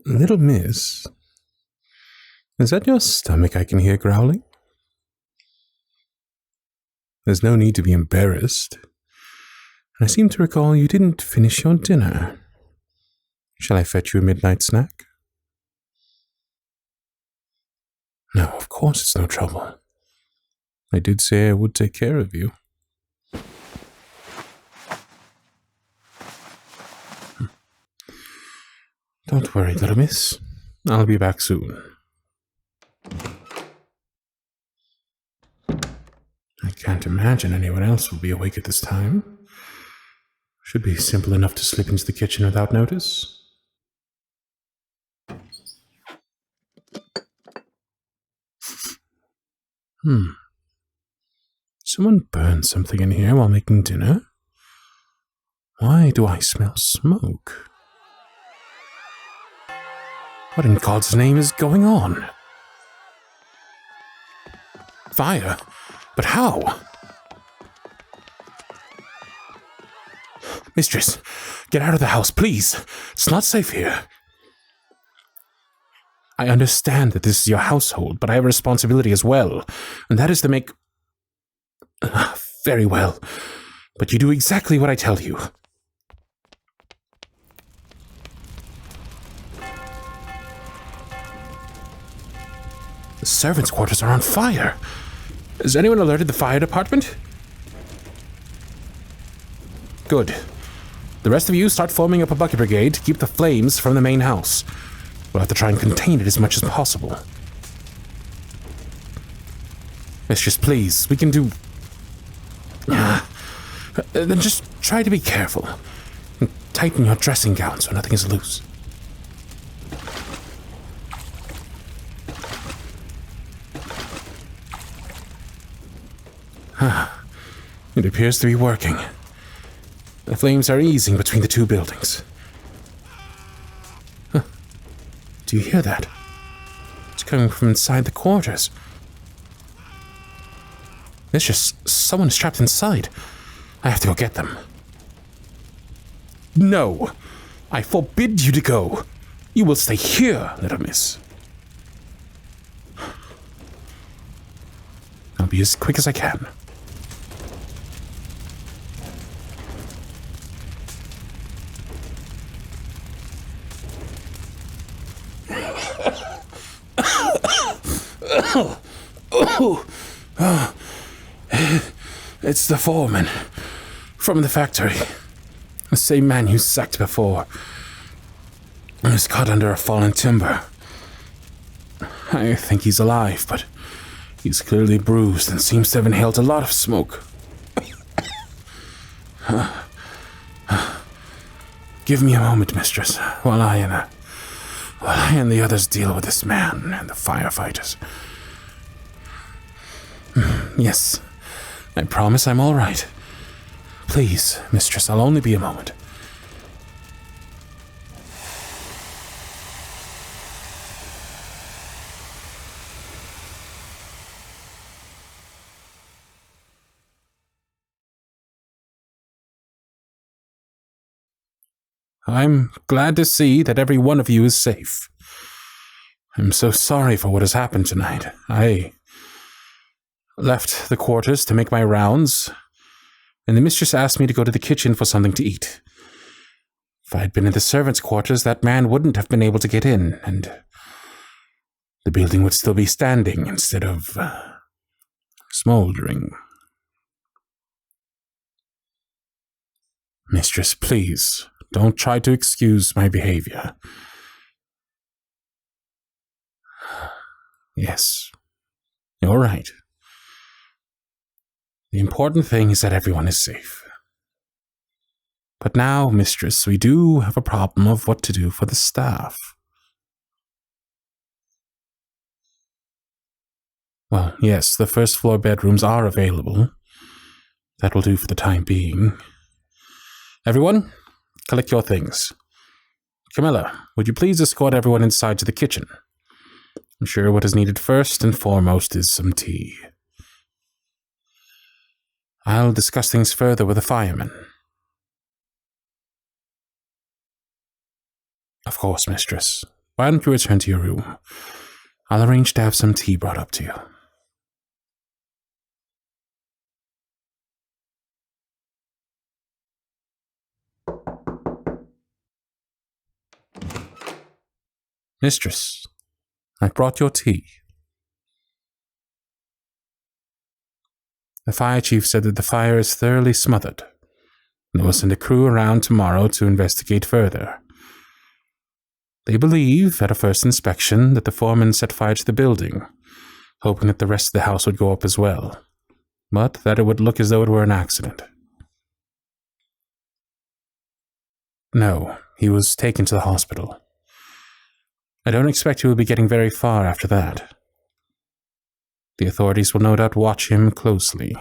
Little miss, is that your stomach I can hear growling? There's no need to be embarrassed. I seem to recall you didn't finish your dinner. Shall I fetch you a midnight snack? No, of course it's no trouble. I did say I would take care of you. Don't worry, little miss. I'll be back soon. I can't imagine anyone else will be awake at this time. Should be simple enough to slip into the kitchen without notice. Someone burned something in here while making dinner? Why do I smell smoke? What in God's name is going on? Fire? But how? Mistress, get out of the house, please. It's not safe here. I understand that this is your household, but I have a responsibility as well, and that is to make... Very well, but you do exactly what I tell you. The servants' quarters are on fire. Has anyone alerted the fire department? Good. The rest of you start forming up a bucket brigade to keep the flames from the main house. We'll have to try and contain it as much as possible. Mistress, please, we can do... Then just try to be careful. And tighten your dressing gown so nothing is loose. It appears to be working. The flames are easing between the two buildings. Do you hear that? It's coming from inside the quarters. Mistress, someone is trapped inside. I have to go get them. No! I forbid you to go. You will stay here, little miss. I'll be as quick as I can. It's the foreman from the factory. The same man you sacked before. He was caught under a fallen timber. I think he's alive, but he's clearly bruised and seems to have inhaled a lot of smoke. Give me a moment, mistress, while I and the others deal with this man and the firefighters. Yes, I promise I'm all right. Please, mistress, I'll only be a moment. I'm glad to see that every one of you is safe. I'm so sorry for what has happened tonight. I left the quarters to make my rounds, and the mistress asked me to go to the kitchen for something to eat. If I'd been in the servants' quarters, that man wouldn't have been able to get in, and the building would still be standing instead of smoldering. Mistress, please, don't try to excuse my behavior. Yes, you're right. The important thing is that everyone is safe. But now, mistress, we do have a problem of what to do for the staff. Well, yes, the first floor bedrooms are available. That will do for the time being. Everyone, collect your things. Camilla, would you please escort everyone inside to the kitchen? I'm sure what is needed first and foremost is some tea. I'll discuss things further with the firemen. Of course, mistress. Why don't you return to your room? I'll arrange to have some tea brought up to you. Mistress, I brought your tea. The fire chief said that the fire is thoroughly smothered, and will send a crew around tomorrow to investigate further. They believe, at a first inspection, that the foreman set fire to the building, hoping that the rest of the house would go up as well, but that it would look as though it were an accident. No, he was taken to the hospital. I don't expect he will be getting very far after that. The authorities will no doubt watch him closely.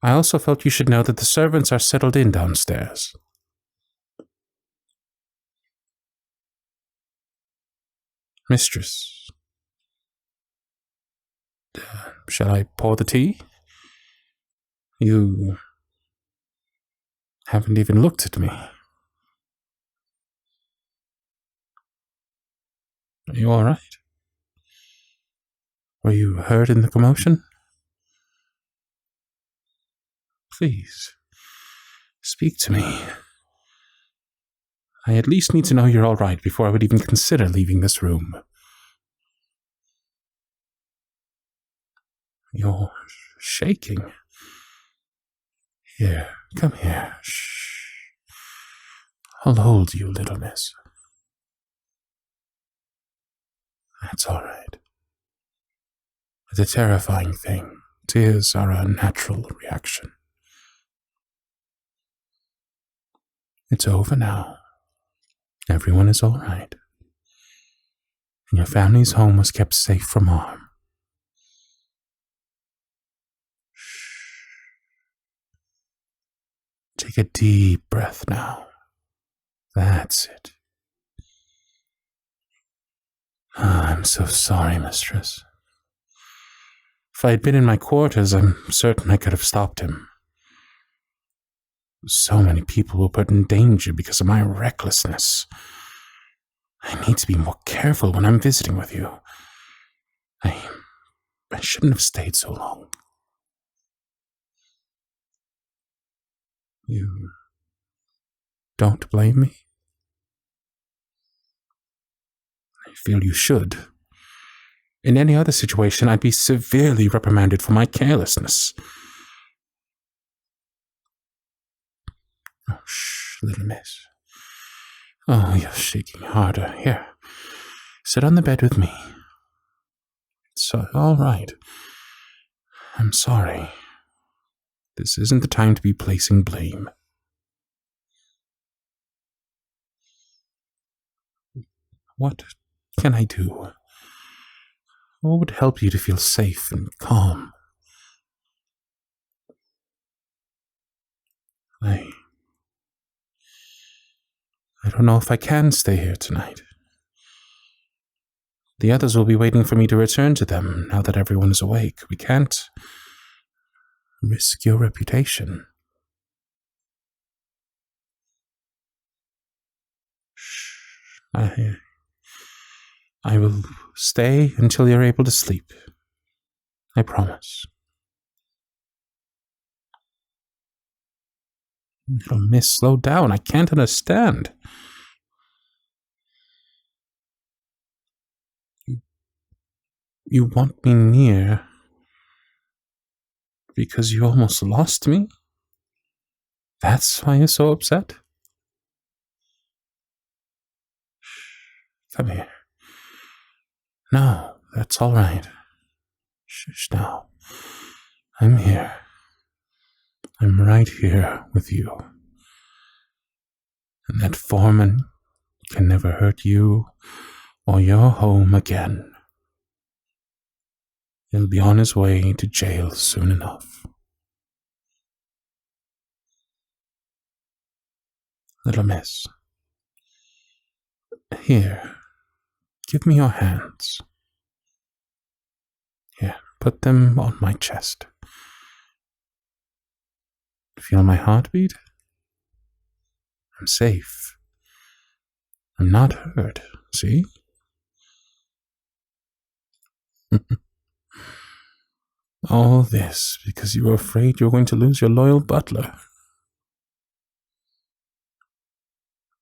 I also felt you should know that the servants are settled in downstairs. Mistress, shall I pour the tea? You haven't even looked at me. Are you all right? Were you hurt in the commotion? Please, speak to me. I at least need to know you're all right before I would even consider leaving this room. You're shaking. Here, come here. Shh. I'll hold you, little miss. That's all right. It's a terrifying thing. Tears are a natural reaction. It's over now. Everyone is all right. And your family's home was kept safe from harm. Shh. Take a deep breath now. That's it. I'm so sorry, mistress. If I had been in my quarters, I'm certain I could have stopped him. So many people were put in danger because of my recklessness. I need to be more careful when I'm visiting with you. I shouldn't have stayed so long. You don't blame me? I feel you should. In any other situation, I'd be severely reprimanded for my carelessness. Oh, shh, little miss. Oh, you're shaking harder. Here, sit on the bed with me. It's all right. I'm sorry. This isn't the time to be placing blame. What can I do? What would help you to feel safe and calm? I don't know if I can stay here tonight. The others will be waiting for me to return to them now that everyone is awake. We can't risk your reputation. Shh. I will stay until you're able to sleep. I promise. Little miss, slow down. I can't understand. You want me near because you almost lost me? That's why you're so upset? Come here. No, that's all right. Shush now. I'm here. I'm right here with you. And that foreman can never hurt you or your home again. He'll be on his way to jail soon enough. Little miss. Here, give me your hands. Here, put them on my chest. Feel my heartbeat? I'm safe. I'm not hurt, see? All this because you were afraid you were going to lose your loyal butler.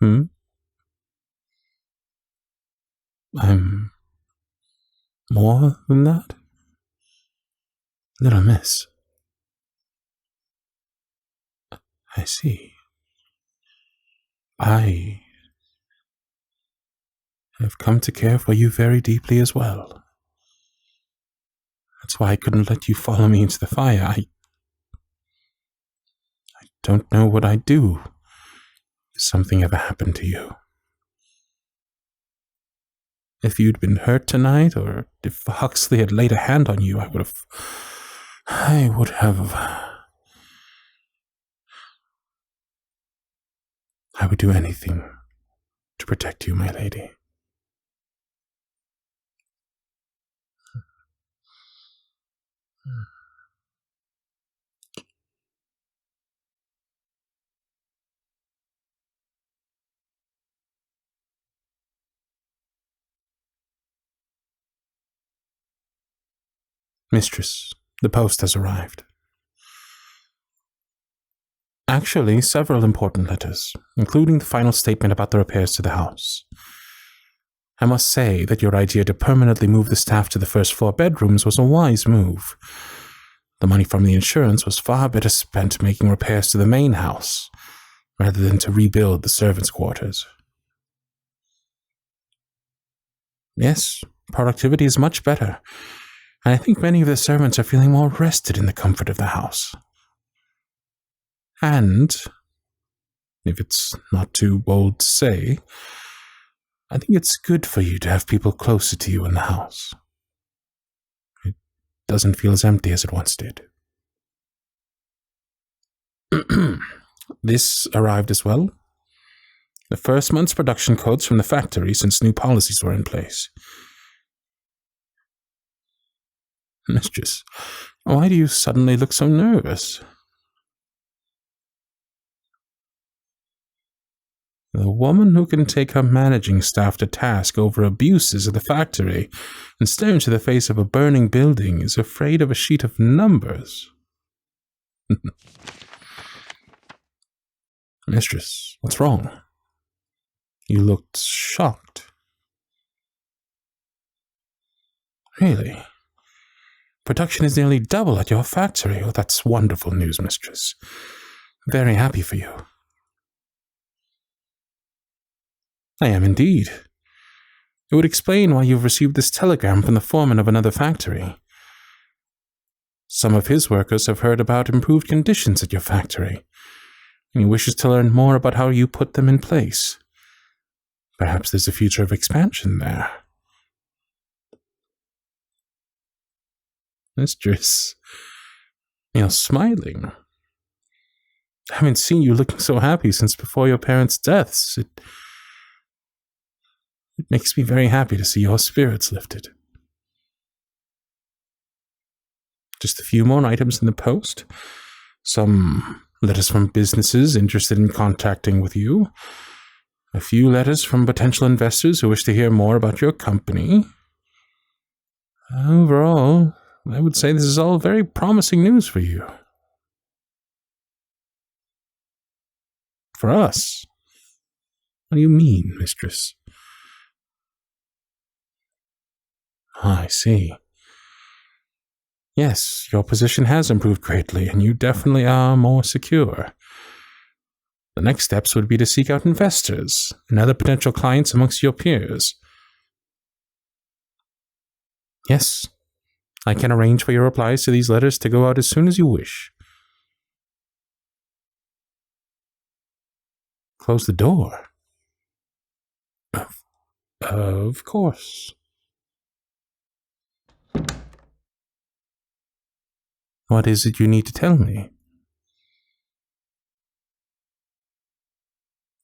I'm more than that? Little miss. I see. I have come to care for you very deeply as well. That's why I couldn't let you follow me into the fire. I don't know what I'd do if something ever happened to you. If you'd been hurt tonight, or if Huxley had laid a hand on you, I would do anything to protect you, my lady. Mistress, the post has arrived. Actually, several important letters, including the final statement about the repairs to the house. I must say that your idea to permanently move the staff to the first floor bedrooms was a wise move. The money from the insurance was far better spent making repairs to the main house, rather than to rebuild the servants' quarters. Yes, productivity is much better, and I think many of the servants are feeling more rested in the comfort of the house. And, if it's not too bold to say, I think it's good for you to have people closer to you in the house. It doesn't feel as empty as it once did. This arrived as well. The first month's production codes from the factory since new policies were in place. Mistress, why do you suddenly look so nervous? The woman who can take her managing staff to task over abuses at the factory and stare into the face of a burning building is afraid of a sheet of numbers. Mistress, what's wrong? You looked shocked. Really? Production is nearly double at your factory. Oh, that's wonderful news, mistress. Very happy for you. I am indeed. It would explain why you've received this telegram from the foreman of another factory. Some of his workers have heard about improved conditions at your factory, and he wishes to learn more about how you put them in place. Perhaps there's a future of expansion there. Mistress, you're smiling. I haven't seen you looking so happy since before your parents' deaths. It makes me very happy to see your spirits lifted. Just a few more items in the post. Some letters from businesses interested in contacting with you. A few letters from potential investors who wish to hear more about your company. Overall, I would say this is all very promising news for you. For us? What do you mean, mistress? I see. Yes, your position has improved greatly, and you definitely are more secure. The next steps would be to seek out investors and other potential clients amongst your peers. Yes, I can arrange for your replies to these letters to go out as soon as you wish. Close the door. Of course. What is it you need to tell me?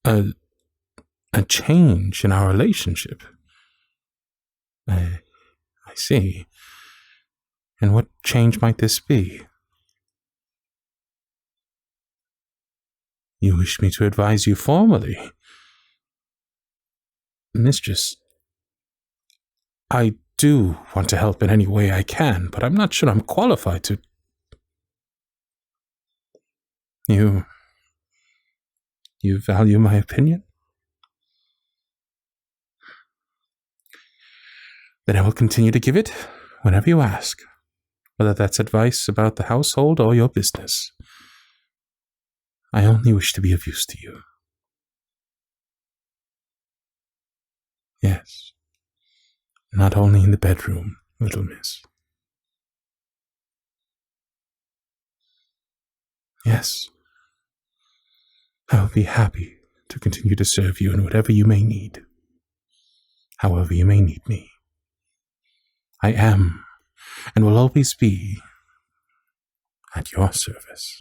A change in our relationship. I see. And what change might this be? You wish me to advise you formally? Mistress, I do want to help in any way I can, but I'm not sure I'm qualified to... You value my opinion? Then I will continue to give it whenever you ask, whether that's advice about the household or your business. I only wish to be of use to you. Yes, not only in the bedroom, little miss. Yes, I will be happy to continue to serve you in whatever you may need, however you may need me. I am, and will always be, at your service.